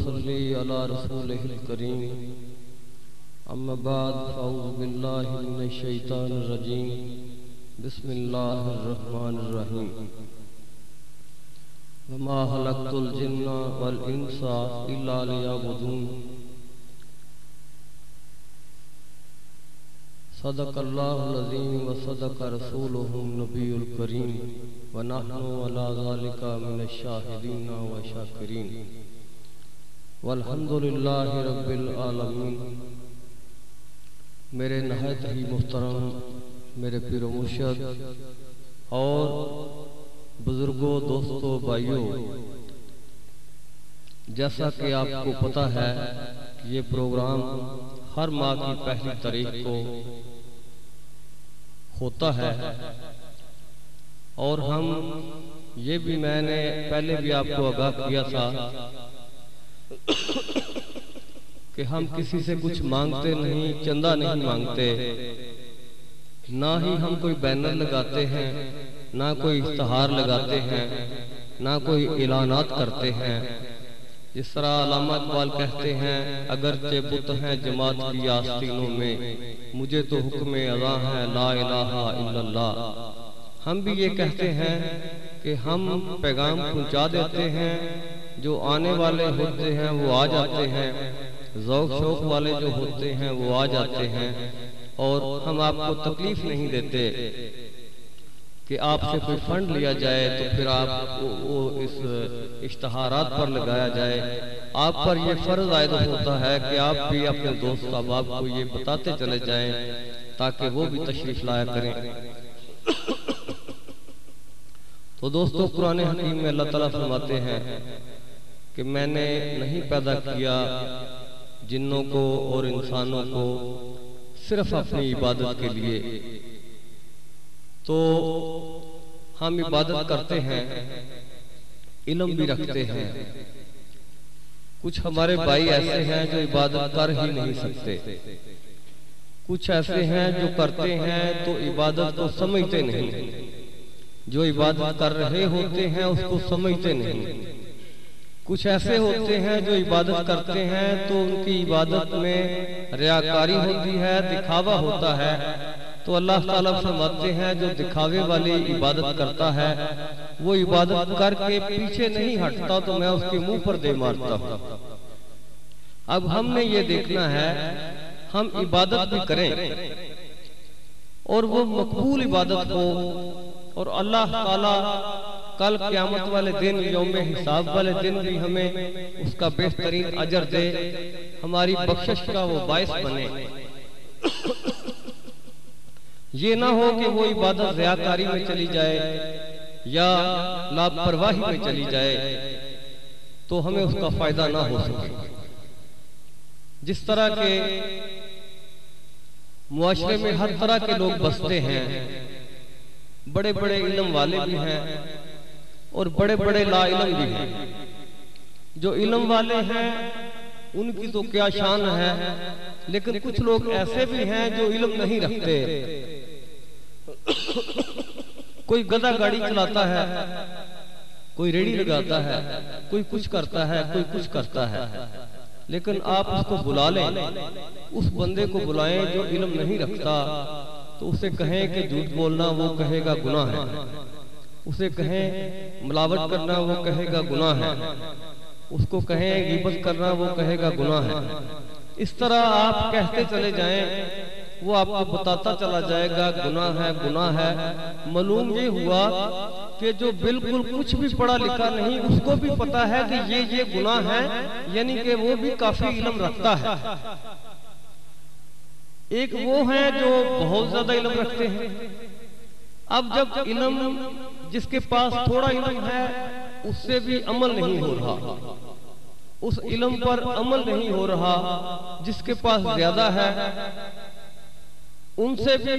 وصلی علی رسولہ الکریم اما بعد فاعوذ باللہ من الشیطان الرجیم بسم اللہ الرحمن الرحیم وما خلقت الجن والانس الا لیعبدون صدق اللہ العظیم وصدق رسولہ النبی الکریم ونحن علی ذلک من الشاہدین والشاکرین والحمدللہ رب العالمین۔ میرے نہایت ہی محترم میرے پیر و مرشد اور بزرگوں، دوستوں، بھائیوں، جیسا کہ آپ کو پتہ ہے یہ پروگرام ہر ماہ کی پہلی تاریخ کو ہوتا ہے اور میں نے پہلے بھی آپ کو آگاہ کیا تھا کہ ہم کسی سے کچھ مانگتے نہیں، چندہ نہیں مانگتے، نہ ہی ہم کوئی بینر لگاتے ہیں، نہ کوئی اشتہار لگاتے ہیں، نہ کوئی اعلانات کرتے ہیں۔ جس طرح علامہ اقبال کہتے ہیں اگرچہ بت ہیں جماعت کی آستینوں میں، مجھے تو حکم اذاں ہے لا الہ الا اللہ۔ ہم بھی یہ کہتے ہیں کہ ہم پیغام پہنچا دیتے ہیں، جو آنے والے ہوتے ہیں وہ آ جاتے ہیں، ذوق شوق والے جو ہوتے ہیں وہ آ جاتے ہیں، اور ہم آپ کو تکلیف نہیں دیتے کہ آپ سے کوئی فنڈ لیا جائے تو پھر آپ وہ اس اشتہارات پر لگایا جائے۔ آپ پر یہ فرض عائد ہوتا ہے کہ آپ بھی اپنے دوست احباب کو یہ بتاتے چلے جائیں تاکہ وہ بھی تشریف لایا کریں۔ تو دوستو، قرآن حکیم میں اللہ تعالیٰ فرماتے ہیں کہ میں نے نہیں پیدا کیا جنوں کو اور انسانوں کو صرف اپنی عبادت کے لیے۔ تو ہم عبادت کرتے ہیں، علم بھی رکھتے ہیں۔ کچھ ہمارے بھائی ایسے ہیں جو عبادت کر ہی نہیں سکتے، کچھ ایسے ہیں جو کرتے ہیں تو عبادت کو سمجھتے نہیں، جو عبادت کر رہے ہوتے ہیں اس کو سمجھتے نہیں۔ کچھ ایسے ہوتے ہیں جو عبادت کرتے ہیں تو ان کی عبادت میں ریاکاری ہوتی ہے، دکھاوا ہوتا ہے، تو اللہ تعالیٰ فرماتے ہیں جو دکھاوے والی عبادت کرتا ہے وہ عبادت کر کے پیچھے نہیں ہٹتا تو میں اس کے منہ پر دے مارتا ہوں۔ اب ہم نے یہ دیکھنا ہے ہم عبادت بھی کریں اور وہ مقبول عبادت ہو، اور اللہ تعالیٰ کل قیامت والے دن، یوم حساب والے دن بھی ہمیں اس کا بہترین اجر دے، ہماری بخشش کا وہ باعث بنے۔ یہ نہ ہو کہ وہ عبادت ریاکاری میں چلی جائے یا لاپرواہی میں چلی جائے تو ہمیں اس کا فائدہ نہ ہو سکے۔ جس طرح کے معاشرے میں ہر طرح کے لوگ بستے ہیں، بڑے بڑے علم والے بھی ہیں اور بڑے بڑے لا علم بھی ہیں۔ جو علم والے ہیں ان کی تو کیا شان ہے، لیکن کچھ لوگ ایسے بھی ہیں جو علم نہیں رکھتے۔ کوئی گدھا گاڑی چلاتا ہے، کوئی ریڑھی لگاتا ہے، کوئی کچھ کرتا ہے، کوئی کچھ کرتا ہے، لیکن آپ اس کو بلا لیں، اس بندے کو بلائیں جو علم نہیں رکھتا، تو اسے کہیں کہ جھوٹ بولنا وہ کہے گا گناہ ہے، اسے کہیں ملاوٹ کرنا وہ کہے گا گناہ ہے، اس کو کہیں غیبت کرنا وہ کہے گا گناہ ہے۔ اس طرح آپ کہتے چلے جائیں، وہ آپ کو بتاتا چلا جائے گا گناہ ہے، گناہ ہے۔ معلوم یہ ہوا کہ جو بالکل کچھ بھی پڑھا لکھا نہیں اس کو بھی پتا ہے کہ یہ گناہ ہے، یعنی کہ وہ بھی کافی علم رکھتا ہے۔ ایک وہ ہیں جو بہت زیادہ علم رکھتے ہیں۔ اب جب علم جس کے پاس تھوڑا علم ہے اس سے بھی عمل نہیں ہو رہا، اس علم پر عمل نہیں ہو رہا، جس کے پاس زیادہ ہے ان سے بھی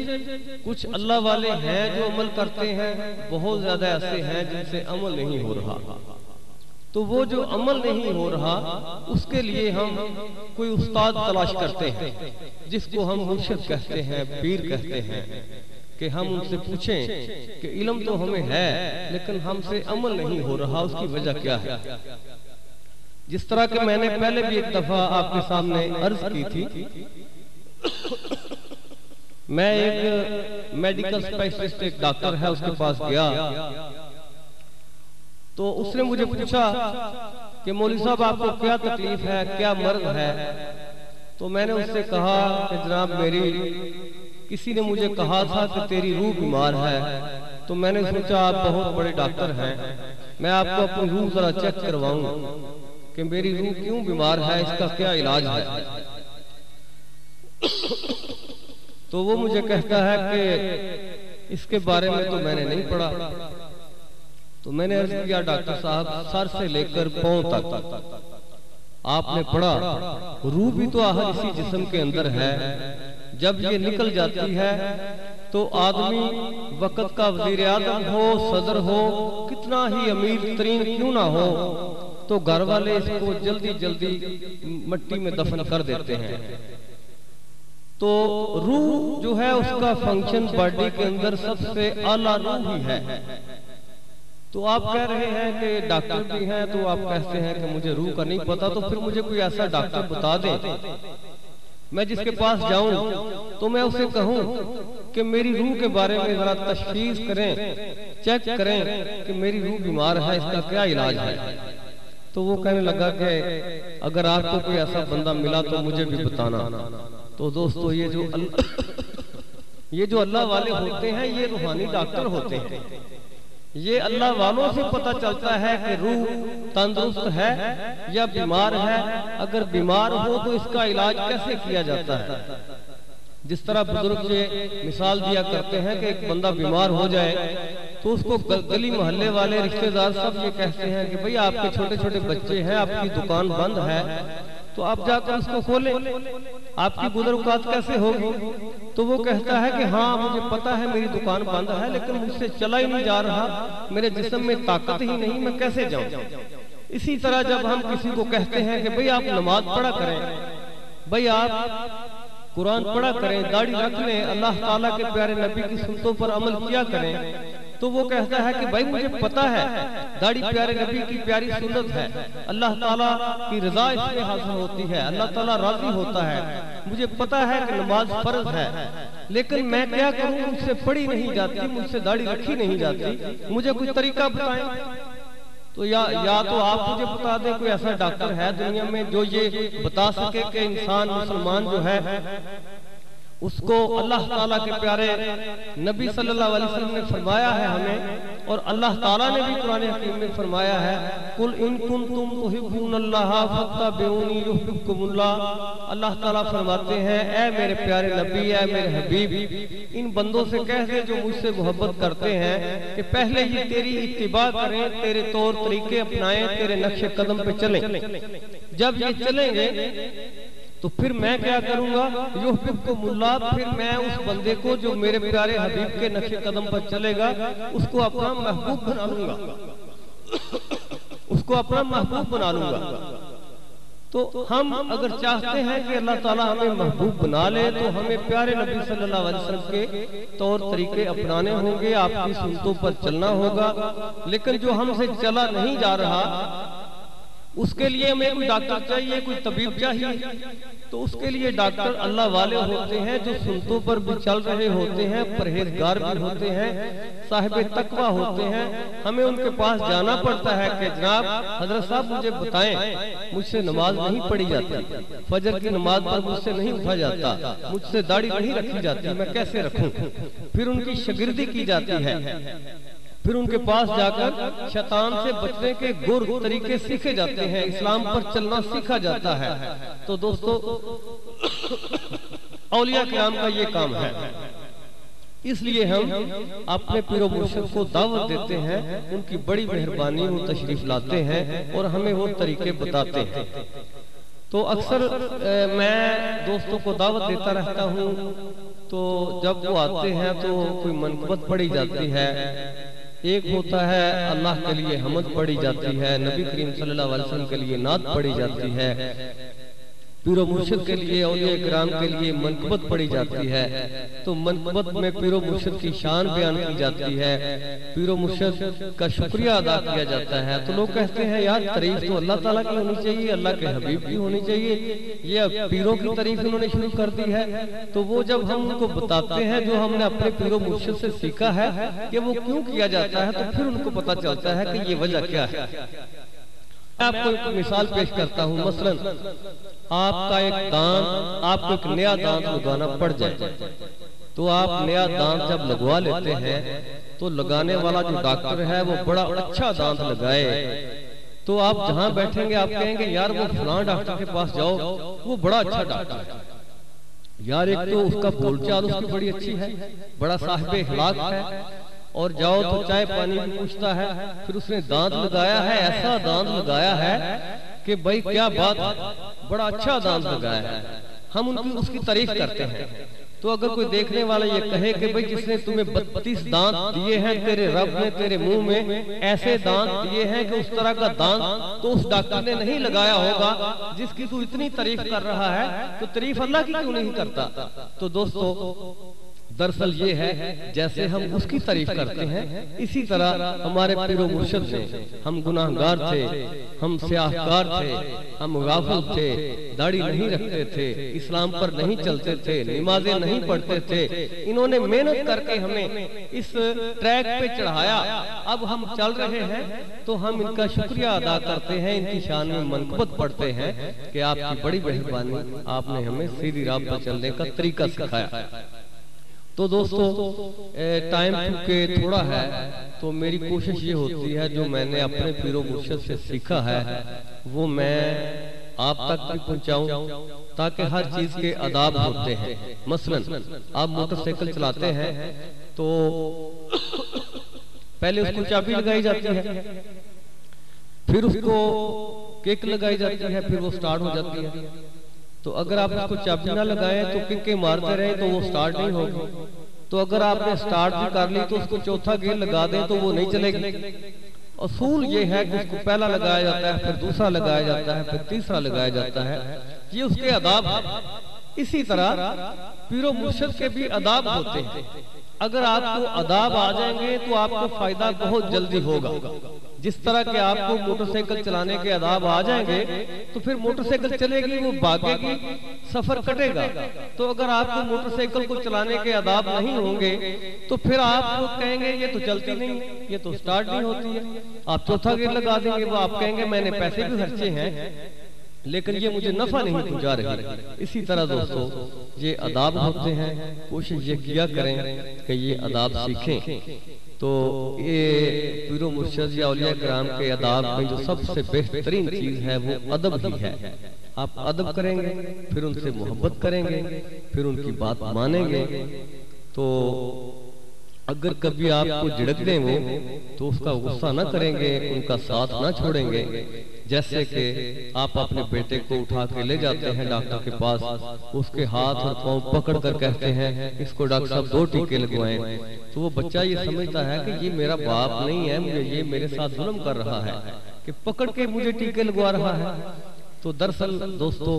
کچھ اللہ والے ہیں جو عمل کرتے ہیں، بہت زیادہ ایسے ہیں جن سے عمل نہیں ہو رہا۔ تو وہ جو عمل نہیں ہو رہا اس کے لیے ہم کوئی استاد تلاش کرتے ہیں، جس کو ہم مرشد کہتے ہیں، پیر کہتے ہیں، کہ ہم ان سے پوچھیں کہ علم تو ہمیں ہے لیکن ہم سے عمل نہیں ہو رہا، اس کی وجہ کیا ہے؟ جس طرح کہ میں نے پہلے بھی ایک دفعہ آپ کے سامنے عرض کی تھی، میں ایک میڈیکل اسپیشلسٹ، ایک ڈاکٹر ہے، اس کے پاس گیا تو اس نے مجھے پوچھا کہ مولوی صاحب آپ کو کیا تکلیف ہے، کیا مرض ہے؟ تو میں نے اس سے کہا کہ جناب کسی نے مجھے کہا تھا کہ تیری روح بیمار ہے، تو میں نے سوچا آپ بہت بڑے ڈاکٹر ہیں، میں آپ کو اپنی روح ذرا چیک کرواؤں کہ میری روح کیوں بیمار ہے، اس کا کیا علاج ہے۔ تو وہ مجھے کہتا ہے کہ اس کے بارے میں تو میں نے نہیں پڑھا۔ تو میں نے عرض کیا ڈاکٹر صاحب سر سے لے کر پاؤں تک آپ نے پڑھا، روح بھی تو آخر اسی جسم کے اندر ہے، جب یہ نکل جاتی ہے تو آدمی وقت کا وزیر اعظم ہو، صدر ہو، کتنا ہی امیر ترین کیوں نہ ہو، تو گھر والے اس کو جلدی جلدی مٹی میں دفن کر دیتے ہیں۔ تو روح جو ہے اس کا فنکشن باڈی کے اندر سب سے اعلیٰ روح ہی ہے۔ تو آپ کہہ رہے ہیں کہ ڈاکٹر بھی ہیں، تو آپ کہتے ہیں کہ مجھے روح کا نہیں پتا، تو پھر مجھے کوئی ایسا ڈاکٹر بتا دیں میں جس کے پاس جاؤں تو میں اسے کہوں کہ میری روح کے بارے میں ذرا تشخیص کریں، چیک کریں کہ میری روح بیمار ہے، اس کا کیا علاج ہے۔ تو وہ کہنے لگا کہ اگر آپ کو کوئی ایسا بندہ ملا تو مجھے بھی بتانا۔ تو دوستو یہ جو اللہ والے ہوتے ہیں یہ روحانی ڈاکٹر ہوتے ہیں۔ یہ اللہ والوں سے پتہ چلتا ہے کہ روح تندرست ہے یا بیمار ہے، اگر بیمار ہو تو اس کا علاج کیسے کیا جاتا ہے۔ جس طرح بزرگ یہ مثال دیا کرتے ہیں کہ ایک بندہ بیمار ہو جائے تو اس کو گلی محلے والے رشتہ دار سب یہ کہتے ہیں کہ بھئی آپ کے چھوٹے چھوٹے بچے ہیں، آپ کی دکان بند ہے، تو آپ جا کر اس کو کھولیں، آپ کی گزر اوقات کیسے ہوگی؟ تو وہ کہتا ہے کہ ہاں مجھے پتا ہے میری دکان بند ہے، لیکن مجھ سے چلا ہی نہیں جا رہا، میرے جسم میں طاقت ہی نہیں، میں کیسے جاؤں؟ اسی طرح جب ہم کسی کو کہتے ہیں کہ بھئی آپ نماز پڑھا کریں، بھئی آپ قرآن پڑھا کریں، داڑھی رکھ لیں، اللہ تعالیٰ کے پیارے نبی کی سنتوں پر عمل کیا کریں، تو وہ کہتا ہے کہ بھائی مجھے پتا ہے داڑھی پیارے نبی کی پیاری سنت ہے، اللہ تعالیٰ کی رضا اس میں حاصل ہوتی ہے، اللہ تعالیٰ راضی ہوتا ہے، مجھے پتا ہے کہ نماز فرض ہے، لیکن میں کیا کروں، مجھ سے پڑھی نہیں جاتی، مجھ سے داڑھی رکھی نہیں جاتی، مجھے کوئی طریقہ بتائیں۔ تو یا تو آپ مجھے بتا دیں کوئی ایسا ڈاکٹر ہے دنیا میں جو یہ بتا سکے کہ انسان مسلمان جو ہے اس کو اللہ تعالیٰ کے پیارے نبی صلی اللہ علیہ وسلم نے فرمایا ہے ہمیں، اور اللہ تعالیٰ نے بھی قرآن حکیم میں فرمایا ہے قُلْ إِن كُنْتُمْ تُحِبُّونَ اللَّهَ فَاتَّبِعُونِي يُحْبِبْكُمُ اللَّهُ۔ اللہ تعالیٰ فرماتے ہیں اے میرے پیارے نبی، اے میرے حبیب، ان بندوں سے کہہ دے جو مجھ سے محبت کرتے ہیں کہ پہلے ہی تیری اتباع کریں، تیرے طور طریقے اپنائیں، تیرے نقش قدم پہ چلیں۔ جب یہ چلیں گے تو پھر میں کیا کروں گا، یحببکم اللہ، پھر میں اس بندے کو جو میرے پیارے حبیب کے نقش قدم پر چلے گا اس کو اپنا محبوب بنا لوں گا، اس کو اپنا محبوب بنا لوں گا۔ تو ہم اگر چاہتے ہیں کہ اللہ تعالیٰ ہمیں محبوب بنا لے تو ہمیں پیارے نبی صلی اللہ علیہ وسلم کے طور طریقے اپنانے ہوں گے، آپ کی سنتوں پر چلنا ہوگا۔ لیکن جو ہم سے چلا نہیں جا رہا اس کے لیے ہمیں کوئی ڈاکٹر چاہیے، کوئی طبیب چاہیے، تو اس کے لیے ڈاکٹر اللہ والے ہوتے ہیں جو سنتوں پر بھی چل رہے ہوتے ہیں، پرہیزگار بھی ہوتے ہیں، صاحب تقویٰ ہوتے ہیں۔ ہمیں ان کے پاس جانا پڑتا ہے کہ جناب حضرت صاحب مجھے بتائیں، مجھ سے نماز نہیں پڑھی جاتی، فجر کی نماز پر مجھ سے نہیں اٹھا جاتا، مجھ سے داڑھی نہیں رکھی جاتی، میں کیسے رکھوں؟ پھر ان کی شاگردی کی جاتی ہے، پھر ان کے پاس جا کر شیطان سے بچنے کے گر طریقے سیکھے جاتے ہیں، اسلام پر چلنا سیکھا جاتا ہے۔ تو دوستو اولیاء کرام کا یہ کام ہے، اس لیے ہم اپنے پیر و مرشد کو دعوت دیتے ہیں، ان کی بڑی مہربانی وہ تشریف لاتے ہیں اور ہمیں وہ طریقے بتاتے ہیں۔ تو اکثر میں دوستوں کو دعوت دیتا رہتا ہوں، تو جب وہ آتے ہیں تو کوئی منقبت پڑھی جاتی ہے، ایک ہوتا ہے اللہ کے لیے حمد پڑھی جاتی ہے، نبی کریم صلی اللہ علیہ وسلم کے لیے نعت پڑھی جاتی ہے، پیر و مرشد کے لیے اولیاء کرام کے لیے منقبت پڑھی جاتی ہے تو منقبت میں پیر و مرشد کی شان بیان کی جاتی ہے، پیر و مرشد کا شکریہ ادا کیا جاتا ہے۔ تو لوگ کہتے ہیں یار تعریف تو اللہ تعالیٰ کی ہونی چاہیے، اللہ کے حبیب کی ہونی چاہیے، یہ پیروں کی تعریف انہوں نے شروع کر دی ہے۔ تو وہ جب ہم ان کو بتاتے ہیں جو ہم نے اپنے پیر و مرشد سے سیکھا ہے کہ وہ کیوں کیا جاتا ہے، تو پھر ان کو پتہ چلتا ہے کہ یہ وجہ کیا ہے۔ میں آپ کو ایک مثال پیش کرتا ہوں۔ مثلا آپ کا ایک دانت، آپ کو ایک نیا دانت لگانا پڑ جائے تو آپ نیا دانت جب لگوا لیتے ہیں تو لگانے والا جو ڈاکٹر ہے وہ بڑا اچھا دانت لگائے، تو آپ جہاں بیٹھیں گے آپ کہیں گے یار وہ فلاں ڈاکٹر کے پاس جاؤ، وہ بڑا اچھا ڈاکٹر ہے یار، ایک تو اس کا بول چال اس کی بڑی اچھی ہے، بڑا صاحب اخلاق ہے، اور جاؤ تو چائے پانی بھی پوچھتا ہے، پھر اس نے دانت لگایا ہے، ایسا دانت لگایا ہے کہ بھائی کیا بات ہے، بڑا اچھا دانت لگایا ہے، ہم اس کی تعریف کرتے ہیں۔ تو اگر کوئی دیکھنے والا یہ کہے کہ بھئی جس نے تمہیں 32 دانت دیے ہیں تیرے رب نے تیرے منہ میں ایسے دانت دیے ہیں کہ اس طرح کا دانت تو اس ڈاکٹر نے نہیں لگایا ہوگا جس کی تو اتنی تعریف کر رہا ہے، تو تعریف اللہ کی کیوں نہیں کرتا؟ تو دوستو دراصل یہ ہے جیسے ہم اس کی تعریف کرتے ہیں اسی طرح ہمارے پیر و مرشد نے، ہم گناہگار تھے، ہم سیاہکار تھے، ہم غافل تھے، داڑھی نہیں رکھتے تھے، اسلام پر نہیں چلتے تھے، نمازیں نہیں پڑھتے تھے، انہوں نے محنت کر کے ہمیں اس ٹریک پہ چڑھایا، اب ہم چل رہے ہیں تو ہم ان کا شکریہ ادا کرتے ہیں، ان کی شان میں منقبت پڑھتے ہیں کہ آپ کی بڑی مہربانی، آپ نے ہمیں سیدھی راہ پر چلنے کا طریقہ سکھایا۔ تو دوستو ٹائم چونکہ تھوڑا ہے تو میری کوشش یہ ہوتی ہے جو میں نے اپنے پیر و مرشد سے سیکھا ہے وہ میں آپ تک بھی پہنچاؤں تاکہ ہر چیز کے آداب ہوتے ہیں۔ مثلا آپ موٹر سائیکل چلاتے ہیں تو پہلے اس کو چابی لگائی جاتی ہے، پھر اس کو کک لگائی جاتی ہے، پھر وہ سٹارٹ ہو جاتی ہے۔ تو اگر آپ اس کو چابی نہ لگائیں تو ککیں مارتے رہیں تو وہ سٹارٹ نہیں ہوگی، تو اگر آپ نے سٹارٹ بھی کر لی تو اس کو چوتھا گیئر لگا دیں تو وہ نہیں چلے گی۔ اصول یہ ہے کہ اس کو پہلا لگایا جاتا ہے، پھر دوسرا لگایا جاتا ہے، پھر تیسرا لگایا جاتا ہے، یہ اس کے آداب ہیں۔ اسی طرح پیر و مرشد کے بھی آداب ہوتے ہیں، اگر آپ کو آداب آ جائیں گے تو آپ کو فائدہ بہت جلدی ہوگا۔ جس طرح کہ آپ کو موٹر سائیکل چلانے کے آداب آ جائیں گے تو پھر موٹر سائیکل چلے گی، وہ بھاگے گی، سفر کٹے گا۔ تو اگر آپ کو موٹر سائیکل کو چلانے کے آداب نہیں ہوں گے تو پھر آپ کہیں گے یہ تو چلتی نہیں، یہ تو سٹارٹ نہیں ہوتی ہے، آپ چوتھا گیئر لگا دیں گے، وہ آپ کہیں گے میں نے پیسے بھی خرچے ہیں لیکن یہ مجھے نفع نہیں پہنچا رہی۔ اسی طرح دوستو یہ آداب ہوتے ہیں، کوشش یہ کیا کریں کہ یہ آداب سیکھیں۔ تو یہ پیر و مرشد یا اولیاء کرام کے آداب میں جو سب سے بہترین چیز ہے وہ ادب ہی ہے۔ آپ ادب کریں گے، پھر ان سے محبت کریں گے، پھر ان کی بات مانیں گے، تو اگر کبھی آپ کو جھڑک دیں وہ تو اس کا غصہ نہ کریں گے، ان کا ساتھ نہ چھوڑیں گے۔ جیسے کہ آپ اپنے بیٹے کو اٹھا کے لے جاتے ہیں ڈاکٹر کے پاس، اس کے ہاتھ اور پاؤں پکڑ کر کہتے ہیں اس کو ڈاکٹر صاحب 2 ٹیکے لگوائیں، تو وہ بچہ یہ سمجھتا ہے کہ یہ میرا باپ نہیں ہے، یہ میرے ساتھ ظلم کر رہا ہے کہ پکڑ کے مجھے ٹیکے لگوا رہا ہے۔ تو دراصل دوستو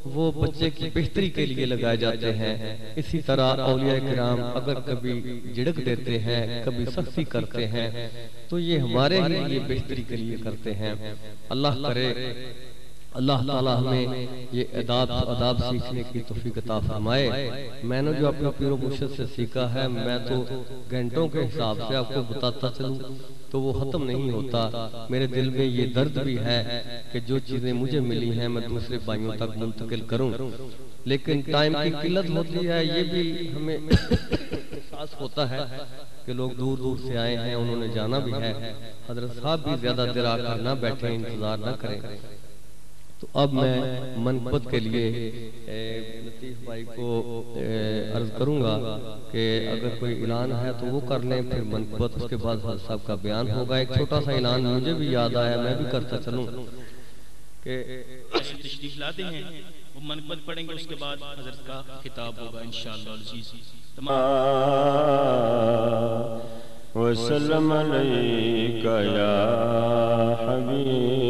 وہ بچے کی بہتری کے لیے لگائے جاتے ہیں۔ اسی طرح اولیاء کرام اگر کبھی جھڑک دیتے ہیں، کبھی سختی کرتے ہیں تو یہ ہمارے ہی لیے بہتری کے لیے کرتے ہیں۔ اللہ کرے اللہ تعالیٰ ہمیں یہ آداب سیکھنے کی توفیق عطا فرمائے۔ میں نے جو اپنے پیر و مرشد سے سیکھا ہے میں تو گھنٹوں کے حساب سے آپ کو بتاتا چلوں تو وہ ختم نہیں ہوتا۔ میرے دل میں یہ درد بھی ہے کہ جو چیزیں مجھے ملی ہیں میں دوسرے بھائیوں تک منتقل کروں، لیکن ٹائم کی قلت ہوتی ہے، یہ بھی ہمیں احساس ہوتا ہے کہ لوگ دور دور سے آئے ہیں، انہوں نے جانا بھی ہے، حضرت صاحب بھی زیادہ دیر آ کر نہ بیٹھیں، انتظار نہ کریں۔ تو اب میں منقبت کے لیے لطیف بھائی کو عرض کروں گا کہ اگر کوئی اعلان ہے تو وہ کر لیں، پھر منقبت اس کے بعد حضرت صاحب کا بیان ہوگا۔ ایک چھوٹا سا اعلان مجھے بھی یاد آیا، میں بھی کرتا چلوں کہ تشریف لاتے ہیں، وہ منقبت پڑھیں گے، اس کے بعد حضرت کا خطاب ہوگا انشاءاللہ العزیز۔ وسلم علیکہ یا حبیب